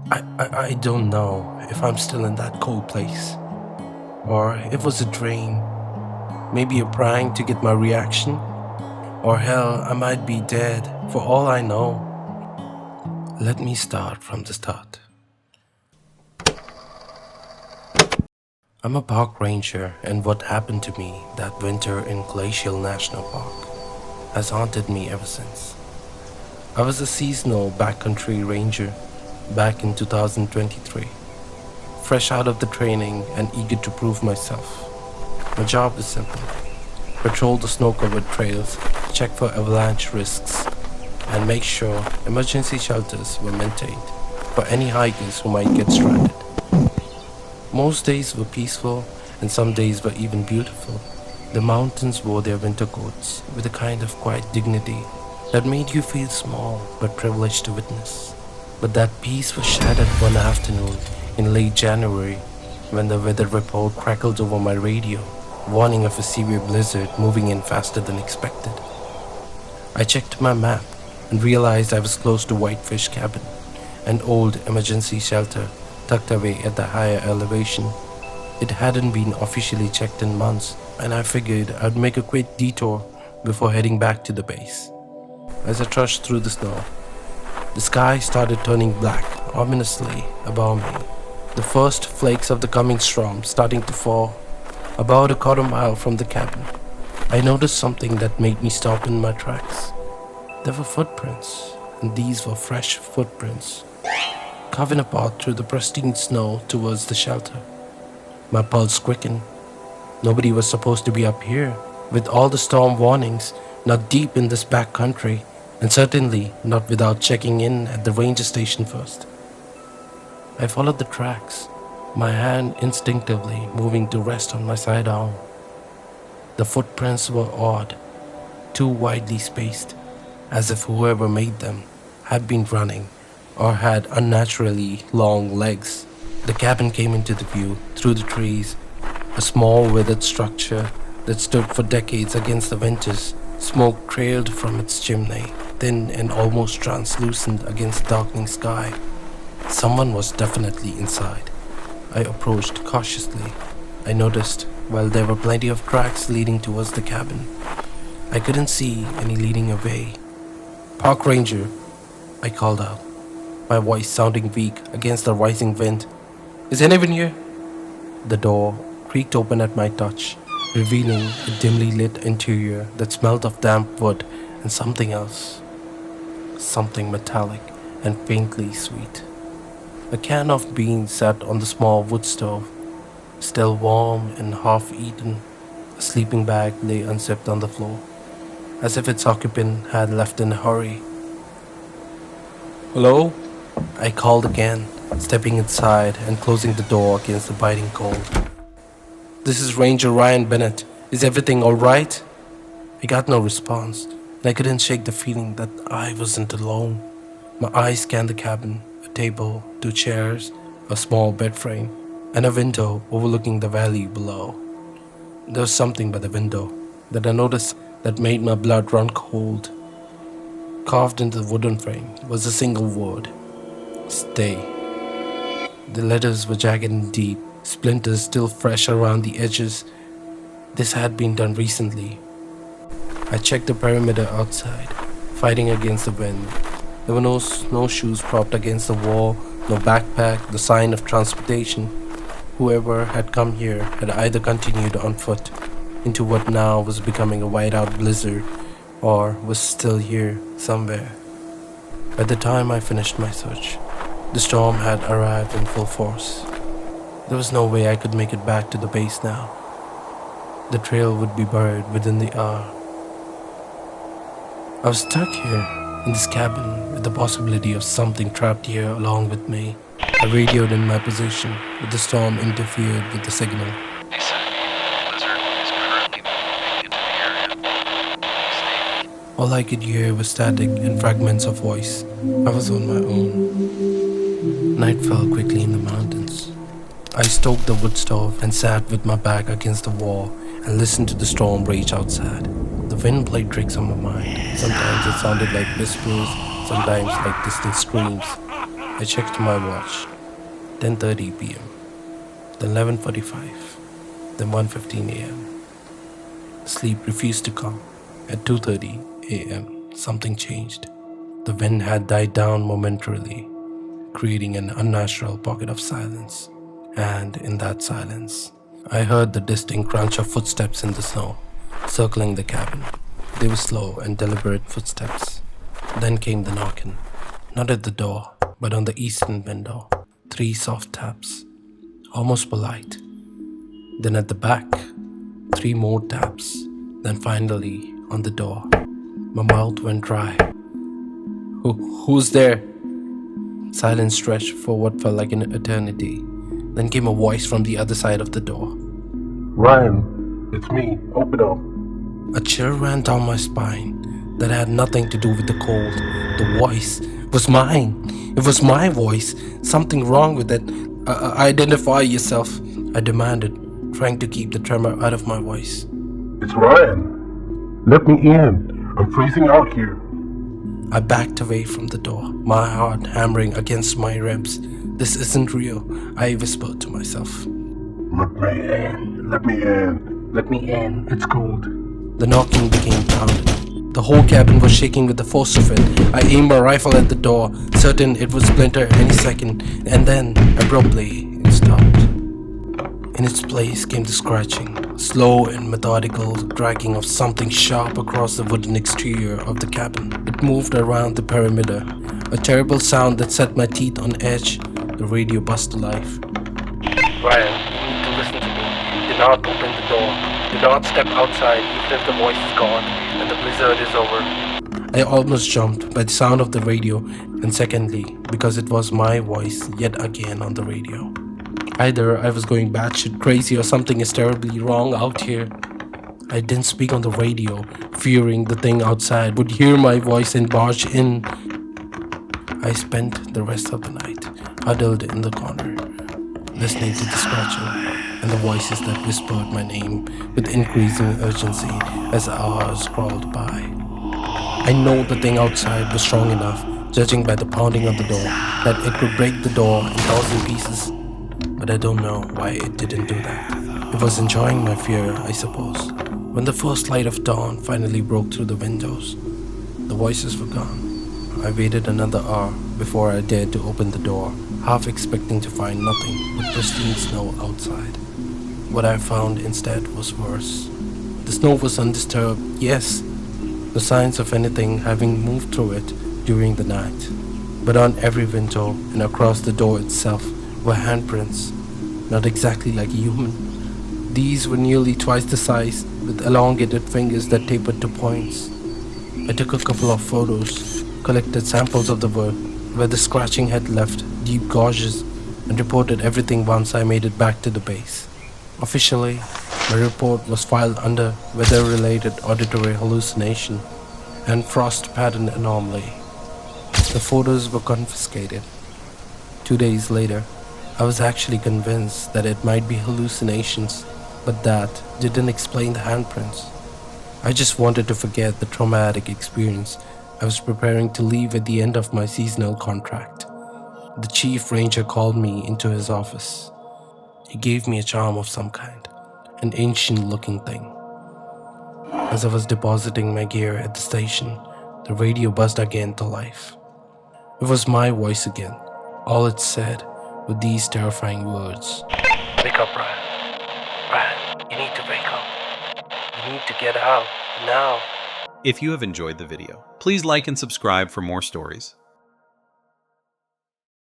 I don't know if I'm still in that cold place, or if it was a dream, maybe a prank to get my reaction, or hell, I might be dead for all I know. Let me start from the start. I'm a park ranger, and what happened to me that winter in Glacial National Park has haunted me ever since. I was a seasonal backcountry ranger back in 2023, fresh out of the training and eager to prove myself. My job is simple: patrol the snow covered trails, check for avalanche risks, and make sure emergency shelters were maintained for any hikers who might get stranded. Most days were peaceful, and some days were even beautiful. The mountains wore their winter coats with a kind of quiet dignity that made you feel small but privileged to witness. But that peace was shattered one afternoon in late January when the weather report crackled over my radio, warning of a severe blizzard moving in faster than expected. I checked my map and realized I was close to Whitefish Cabin, an old emergency shelter tucked away at the higher elevation. It hadn't been officially checked in months, and I figured I'd make a quick detour before heading back to the base. As I trudged through the snow, the sky started turning black ominously above me, the first flakes of the coming storm starting to fall. About a quarter mile from the cabin, I noticed something that made me stop in my tracks. There were footprints, and these were fresh footprints, carving a path through the pristine snow towards the shelter. My pulse quickened. Nobody was supposed to be up here, with all the storm warnings, not deep in this back country, and certainly not without checking in at the ranger station first. I followed the tracks, my hand instinctively moving to rest on my side arm. The footprints were odd, too widely spaced, as if whoever made them had been running or had unnaturally long legs. The cabin came into the view through the trees, a small withered structure that stood for decades against the winters. Smoke trailed from its chimney, thin and almost translucent against the darkening sky. Someone was definitely inside. I approached cautiously. I noticed, while there were plenty of tracks leading towards the cabin, I couldn't see any leading away. "Park Ranger," I called out, my voice sounding weak against the rising wind. "Is anyone here?" The door creaked open at my touch, revealing a dimly lit interior that smelled of damp wood and something else. Something metallic and faintly sweet. A can of beans sat on the small wood stove, still warm and half-eaten. A sleeping bag lay unzipped on the floor, as if its occupant had left in a hurry. "Hello?" I called again, stepping inside and closing the door against the biting cold. "This is Ranger Ryan Bennett. Is everything alright?" I got no response, and I couldn't shake the feeling that I wasn't alone. My eyes scanned the cabin, a table, 2 chairs, a small bed frame, and a window overlooking the valley below. There was something by the window that I noticed that made my blood run cold. Carved into the wooden frame was a single word: "Stay." The letters were jagged and deep, splinters still fresh around the edges. This had been done recently. I checked the perimeter outside, fighting against the wind. There were no snowshoes propped against the wall, no backpack, the sign of transportation. Whoever had come here had either continued on foot into what now was becoming a whiteout blizzard, or was still here somewhere. By the time I finished my search, the storm had arrived in full force. There was no way I could make it back to the base now. The trail would be buried within the hour. I was stuck here, in this cabin, with the possibility of something trapped here along with me. I radioed in my position, but the storm interfered with the signal. All I could hear was static and fragments of voice. I was on my own. Night fell quickly in the mountains. I stoked the wood stove and sat with my back against the wall and listened to the storm rage outside. The wind played tricks on my mind. Sometimes it sounded like whispers, sometimes like distant screams. I checked my watch. 10:30 p.m. Then 11:45. Then 1:15 a.m. Sleep refused to come. At 2:30 a.m., something changed. The wind had died down momentarily, creating an unnatural pocket of silence. And in that silence, I heard the distinct crunch of footsteps in the snow, circling the cabin. They were slow and deliberate footsteps. Then came the knocking, not at the door, but on the eastern window. 3 soft taps, almost polite. Then at the back, 3 more taps. Then finally, on the door. My mouth went dry. Who's there? Silence stretched for what felt like an eternity. Then came a voice from the other side of the door. Ryan, it's me. Open up. A chill ran down my spine that had nothing to do with the cold. The voice was mine. It was my voice. Something wrong with it. Identify yourself, I demanded, trying to keep the tremor out of my voice. It's Ryan. Let me in. I'm freezing out here. I backed away from the door, my heart hammering against my ribs. This isn't real, I whispered to myself. Let me in. Let me in. Let me in. It's cold. The knocking became pounded. The whole cabin was shaking with the force of it. I aimed my rifle at the door, certain it would splinter any second, and then, abruptly, it stopped. In its place came the scratching, slow and methodical dragging of something sharp across the wooden exterior of the cabin. It moved around the perimeter, a terrible sound that set my teeth on edge. The radio buzzed to life. Ryan, you need to listen to me. Do not open the door. Do not step outside even if the voice is gone and the blizzard is over. I almost jumped by the sound of the radio, and secondly, because it was my voice yet again on the radio. Either I was going batshit crazy or something is terribly wrong out here. I didn't speak on the radio, fearing the thing outside would hear my voice and barge in. I spent the rest of the night huddled in the corner, listening to the scratching and the voices that whispered my name with increasing urgency as hours crawled by. I know the thing outside was strong enough, judging by the pounding of the door, that it could break the door in 1,000 pieces. But I don't know why it didn't do that. It was enjoying my fear, I suppose. When the first light of dawn finally broke through the windows, the voices were gone. I waited another hour before I dared to open the door, half expecting to find nothing but pristine snow outside. What I found instead was worse. The snow was undisturbed, yes, no signs of anything having moved through it during the night. But on every window and across the door itself were handprints, not exactly like human. These were nearly twice the size, with elongated fingers that tapered to points. I took a couple of photos, collected samples of the wood where the scratching had left deep gouges, and reported everything once I made it back to the base. Officially, my report was filed under weather-related auditory hallucination and frost pattern anomaly. The photos were confiscated. 2 days later, I was actually convinced that it might be hallucinations, but that didn't explain the handprints. I just wanted to forget the traumatic experience I was preparing to leave at the end of my seasonal contract. The chief ranger called me into his office. He gave me a charm of some kind, an ancient-looking thing. As I was depositing my gear at the station, the radio buzzed again to life. It was my voice again. All it said were these terrifying words. Wake up, Ryan. Ryan, you need to wake up. You need to get out, now. If you have enjoyed the video, please like and subscribe for more stories.